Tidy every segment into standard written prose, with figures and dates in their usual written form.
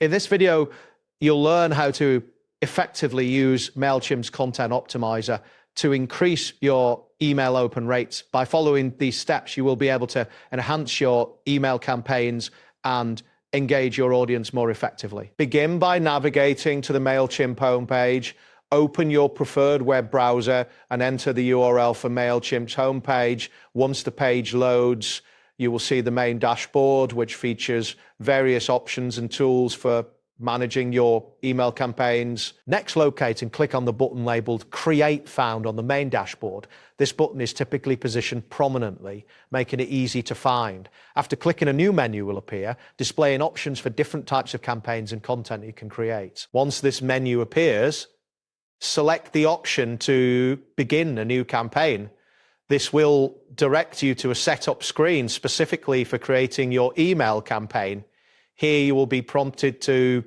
In this video, you'll learn how to effectively use Mailchimp's content optimizer to increase your email open rates. By following these steps, you will be able to enhance your email campaigns and engage your audience more effectively. Begin by navigating to the Mailchimp homepage. Open your preferred web browser and enter the URL for Mailchimp's homepage. Once the page loads, you will see the main dashboard, which features various options and tools for managing your email campaigns. Next, locate and click on the button labeled Create Found on the main dashboard. This button is typically positioned prominently, making it easy to find. After clicking, a new menu will appear, displaying options for different types of campaigns and content you can create. Once this menu appears, select the option to begin a new campaign. This will direct you to a setup screen specifically for creating your email campaign. Here you will be prompted to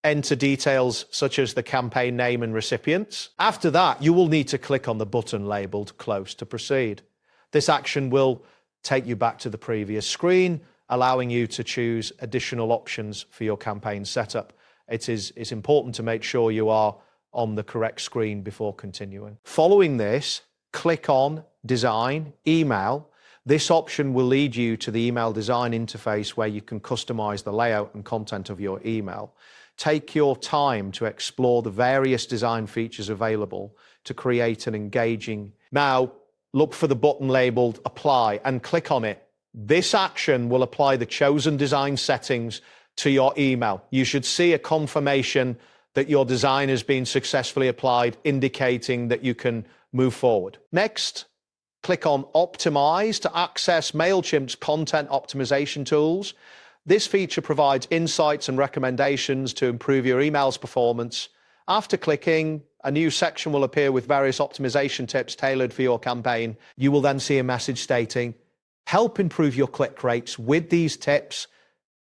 enter details such as the campaign name and recipients. After that, you will need to click on the button labeled Close to proceed. This action will take you back to the previous screen, allowing you to choose additional options for your campaign setup. It's important to make sure you are on the correct screen before continuing. Following this, click on Design, Email. This option will lead you to the email design interface where you can customize the layout and content of your email. Take your time to explore the various design features available to create an engaging. Now, look for the button labeled Apply and click on it. This action will apply the chosen design settings to your email. You should see a confirmation that your design has been successfully applied, indicating that you can move forward. Next, click on Optimize to access Mailchimp's content optimization tools. This feature provides insights and recommendations to improve your email's performance. After clicking, a new section will appear with various optimization tips tailored for your campaign. You will then see a message stating, "Help improve your click rates with these tips."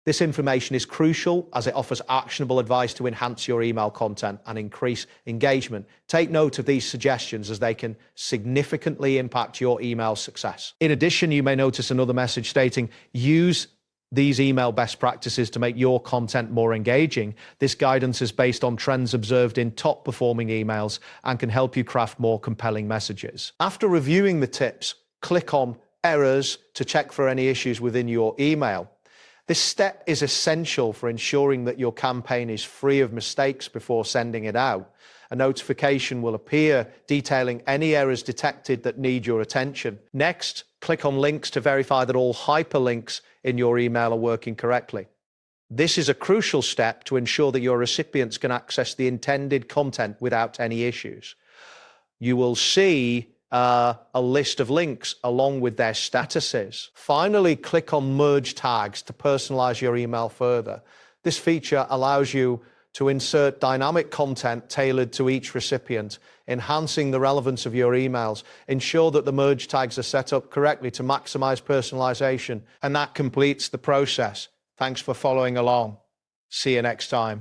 This information is crucial as it offers actionable advice to enhance your email content and increase engagement. Take note of these suggestions as they can significantly impact your email success. In addition, you may notice another message stating, "Use these email best practices to make your content more engaging." This guidance is based on trends observed in top performing emails and can help you craft more compelling messages. After reviewing the tips, click on Errors to check for any issues within your email. This step is essential for ensuring that your campaign is free of mistakes before sending it out. A notification will appear detailing any errors detected that need your attention. Next, click on links to verify that all hyperlinks in your email are working correctly. This is a crucial step to ensure that your recipients can access the intended content without any issues. You will see a list of links along with their statuses. Finally, click on Merge Tags to personalize your email further. This feature allows you to insert dynamic content tailored to each recipient, enhancing the relevance of your emails. Ensure that the merge tags are set up correctly to maximize personalization, and that completes the process. Thanks for following along. See you next time.